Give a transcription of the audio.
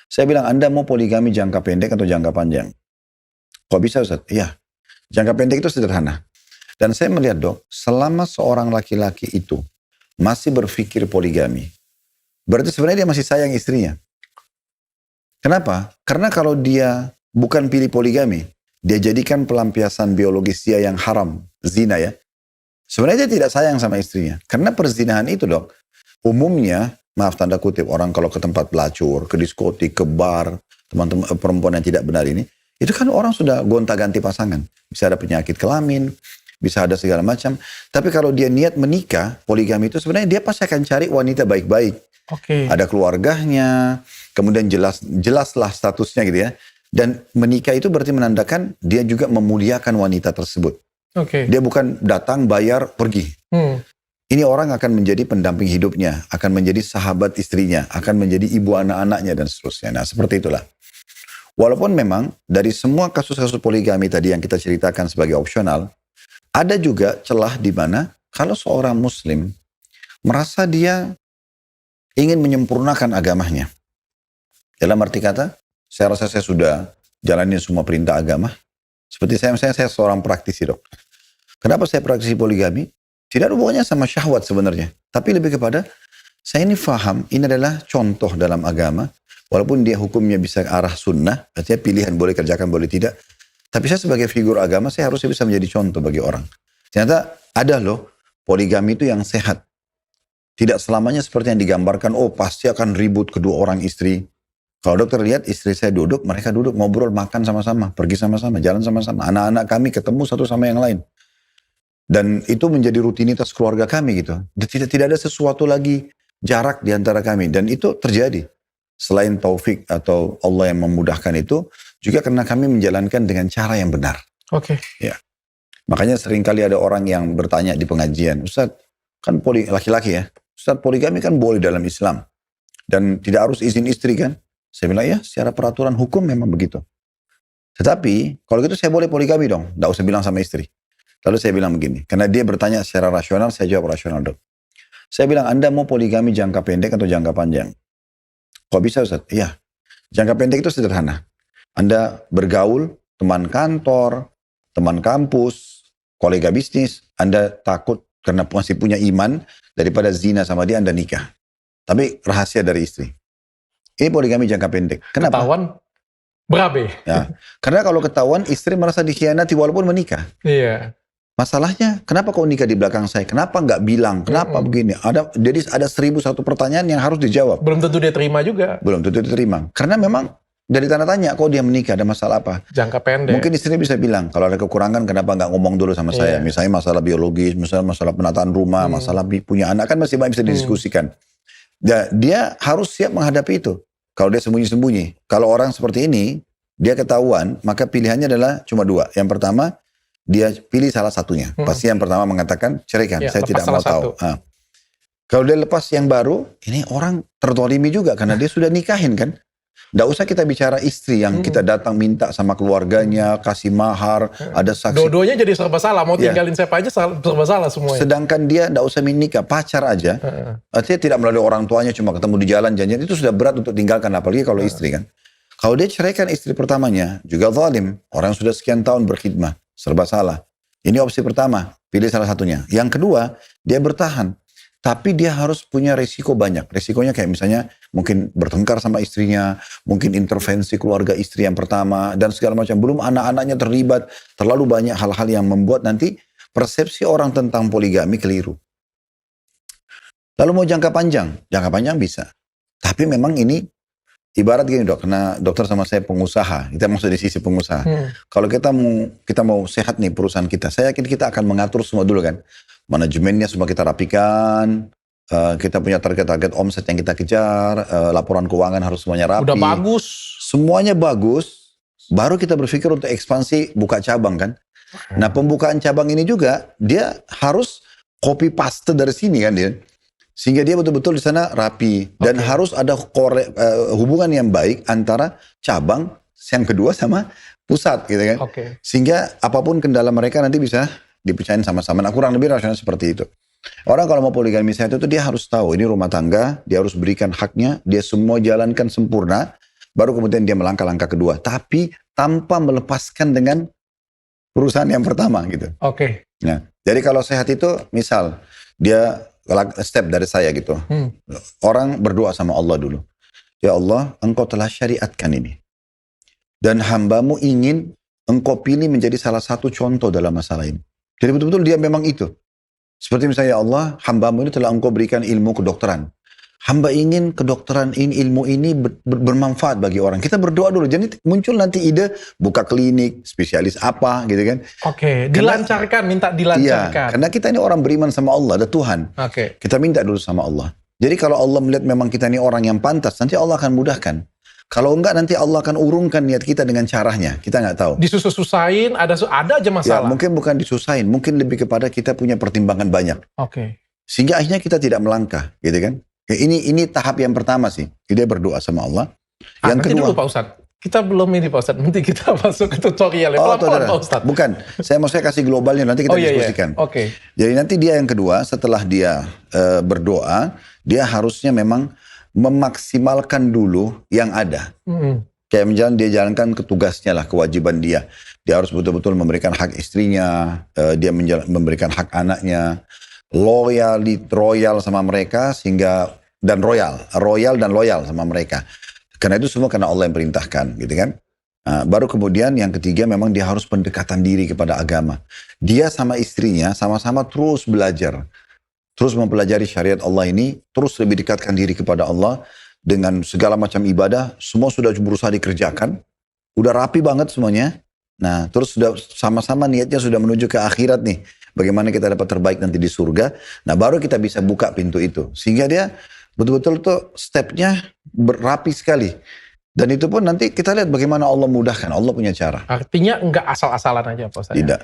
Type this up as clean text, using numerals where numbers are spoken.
Saya bilang, Anda mau poligami jangka pendek atau jangka panjang? Kok bisa Ustaz? Iya, jangka pendek itu sederhana. Dan saya melihat dok, selama seorang laki-laki itu masih berpikir poligami, berarti sebenarnya dia masih sayang istrinya. Kenapa? Karena kalau dia bukan pilih poligami, dia jadikan pelampiasan biologis dia yang haram, zina ya. Sebenarnya dia tidak sayang sama istrinya. Karena perzinahan itu dok, umumnya, maaf tanda kutip, orang kalau ke tempat pelacur, ke diskotik, ke bar, teman-teman perempuan yang tidak benar ini, itu kan orang sudah gonta-ganti pasangan. Bisa ada penyakit kelamin, bisa ada segala macam. Tapi kalau dia niat menikah, poligami itu sebenarnya dia pasti akan cari wanita baik-baik. Ada keluarganya, kemudian jelaslah statusnya gitu ya. Dan menikah itu berarti menandakan dia juga memuliakan wanita tersebut. Dia bukan datang, bayar, pergi. Ini orang akan menjadi pendamping hidupnya, akan menjadi sahabat istrinya, akan menjadi ibu anak-anaknya dan seterusnya. Nah seperti itulah. Walaupun memang dari semua kasus-kasus poligami tadi yang kita ceritakan sebagai opsional, ada juga celah di mana kalau seorang muslim merasa dia ingin menyempurnakan agamanya. Dalam arti kata, saya rasa saya sudah jalanin semua perintah agama. Seperti saya seorang praktisi dok. Kenapa saya praktisi poligami? Tidak ada hubungannya sama syahwat sebenarnya. Tapi lebih kepada, saya ini faham, ini adalah contoh dalam agama. Walaupun dia hukumnya bisa ke arah sunnah, artinya pilihan boleh kerjakan, boleh tidak. Tapi saya sebagai figur agama, saya harusnya bisa menjadi contoh bagi orang. Ternyata ada loh, poligami itu yang sehat. Tidak selamanya seperti yang digambarkan, oh pasti akan ribut kedua orang istri. Kalau dokter lihat istri saya duduk, mereka duduk ngobrol, makan sama-sama, pergi sama-sama, jalan sama-sama. Anak-anak kami ketemu satu sama yang lain. Dan itu menjadi rutinitas keluarga kami gitu. Tidak ada sesuatu lagi jarak di antara kami. Dan itu terjadi. Selain taufik atau Allah yang memudahkan itu, juga karena kami menjalankan dengan cara yang benar. Ya. Makanya seringkali ada orang yang bertanya di pengajian, Ustaz, kan laki-laki ya, Ustaz poligami kan boleh dalam Islam. Dan tidak harus izin istri kan? Saya bilang ya, secara peraturan hukum memang begitu. Tetapi, kalau gitu saya boleh poligami dong. Tidak usah bilang sama istri. Lalu saya bilang begini, karena dia bertanya secara rasional, saya jawab rasional dok. Saya bilang, Anda mau poligami jangka pendek atau jangka panjang? Kok bisa Ustaz? Iya, jangka pendek itu sederhana. Anda bergaul, teman kantor, teman kampus, kolega bisnis, Anda takut karena masih punya iman, daripada zina sama dia, Anda nikah. Tapi rahasia dari istri. Ini poligami jangka pendek. Kenapa? Ketahuan berabe. Ya, karena kalau ketahuan istri merasa dikhianati walaupun menikah. Iya. Masalahnya, kenapa kau nikah di belakang saya? Kenapa nggak bilang? Kenapa begini? Jadi ada 1001 pertanyaan yang harus dijawab. Belum tentu dia terima juga. Belum tentu diterima. Karena memang dari tanda tanya, kok dia menikah, ada masalah apa? Jangka pendek. Mungkin istri bisa bilang, kalau ada kekurangan kenapa nggak ngomong dulu sama saya? Misalnya masalah biologis, misalnya masalah penataan rumah, masalah punya anak, kan masih banyak bisa didiskusikan. Dia harus siap menghadapi itu. Kalau dia sembunyi-sembunyi. Kalau orang seperti ini, dia ketahuan, maka pilihannya adalah cuma dua. Yang pertama, dia pilih salah satunya. Pasti yang pertama mengatakan, ceraikan, saya tidak mau tahu. Kalau dia lepas yang baru, ini orang tertolimi juga, karena dia sudah nikahin kan. Nggak usah kita bicara istri yang kita datang minta sama keluarganya, kasih mahar, ada saksi. Dua-duanya jadi serba salah, mau tinggalin siapa aja serba salah semuanya. Sedangkan dia nggak usah menikah, pacar aja. Artinya tidak melalui orang tuanya, cuma ketemu di jalan, janjian, itu sudah berat untuk tinggalkan, apalagi kalau istri kan. Kalau dia ceraikan istri pertamanya, juga zalim. Orang sudah sekian tahun berkhidmah, serba salah. Ini opsi pertama, pilih salah satunya. Yang kedua, dia bertahan. Tapi dia harus punya resiko banyak. Resikonya kayak misalnya mungkin bertengkar sama istrinya, mungkin intervensi keluarga istri yang pertama, dan segala macam. Belum anak-anaknya terlibat, terlalu banyak hal-hal yang membuat nanti persepsi orang tentang poligami keliru. Lalu mau jangka panjang bisa. Tapi memang ini ibarat gini dok, karena dokter sama saya pengusaha, kita maksud di sisi pengusaha. Kalau kita mau sehat nih perusahaan kita, saya yakin kita akan mengatur semua dulu kan. Manajemennya semua kita rapikan, kita punya target-target omset yang kita kejar, laporan keuangan harus semuanya rapi. Udah bagus. Semuanya bagus, baru kita berpikir untuk ekspansi buka cabang kan. Nah pembukaan cabang ini juga, dia harus copy paste dari sini kan dia. Sehingga dia betul-betul di sana rapi. Dan harus ada hubungan yang baik antara cabang yang kedua sama pusat gitu kan. Sehingga apapun kendala mereka nanti bisa dipercayain sama-sama. Nah kurang lebih rasional seperti itu. Orang kalau mau poligami sehat itu dia harus tahu ini rumah tangga, dia harus berikan haknya, dia semua jalankan sempurna. Baru kemudian dia melangkah-langkah kedua. Tapi tanpa melepaskan dengan perusahaan yang pertama gitu. Oke. Nah, jadi kalau sehat itu misal dia step dari saya gitu. Orang berdoa sama Allah dulu. Ya Allah, engkau telah syariatkan ini. Dan hambamu ingin engkau pilih menjadi salah satu contoh dalam masalah ini. Jadi betul-betul dia memang itu. Seperti misalnya, ya Allah, hambamu ini telah engkau berikan ilmu kedokteran. Hamba ingin kedokteran ini, ilmu ini bermanfaat bagi orang. Kita berdoa dulu. Jadi muncul nanti ide buka klinik, spesialis apa gitu kan. Oke, dilancarkan, minta dilancarkan. Iya, karena kita ini orang beriman sama Allah, ada Tuhan. Oke. Kita minta dulu sama Allah. Jadi kalau Allah melihat memang kita ini orang yang pantas, nanti Allah akan mudahkan. Kalau enggak nanti Allah akan urungkan niat kita dengan caranya. Kita nggak tahu. Disusahin, ada aja masalah. Ya, mungkin bukan disusahin, mungkin lebih kepada kita punya pertimbangan banyak. Oke. Sehingga akhirnya kita tidak melangkah, gitu kan? Ini tahap yang pertama sih. Dia berdoa sama Allah. Yang Nanti kedua, dulu Pak Ustadz. Kita belum ini Pak Ustadz. Nanti kita masuk ke tutorial. Pelan-pelan Pak Ustadz. Bukan, saya mau kasih globalnya, nanti kita diskusikan. Iya. Oke. Jadi nanti dia yang kedua, setelah dia berdoa, dia harusnya memang memaksimalkan dulu yang ada. Kayak misalnya dia jalankan tugasnya lah, kewajiban dia. Dia harus betul-betul memberikan hak istrinya, dia memberikan hak anaknya, royal sama mereka, sehingga dan royal dan loyal sama mereka. Karena itu semua karena Allah yang perintahkan, gitu kan. Nah, baru kemudian yang ketiga memang dia harus pendekatan diri kepada agama. Dia sama istrinya sama-sama terus belajar. Terus mempelajari syariat Allah ini, terus lebih dekatkan diri kepada Allah dengan segala macam ibadah, semua sudah berusaha dikerjakan, udah rapi banget semuanya. Nah, terus sudah sama-sama niatnya sudah menuju ke akhirat nih, bagaimana kita dapat terbaik nanti di surga. Nah, baru kita bisa buka pintu itu, sehingga dia betul-betul tuh stepnya berapi sekali. Dan itu pun nanti kita lihat bagaimana Allah mudahkan, Allah punya cara. Artinya enggak asal-asalan aja Pak Ustadz. Tidak.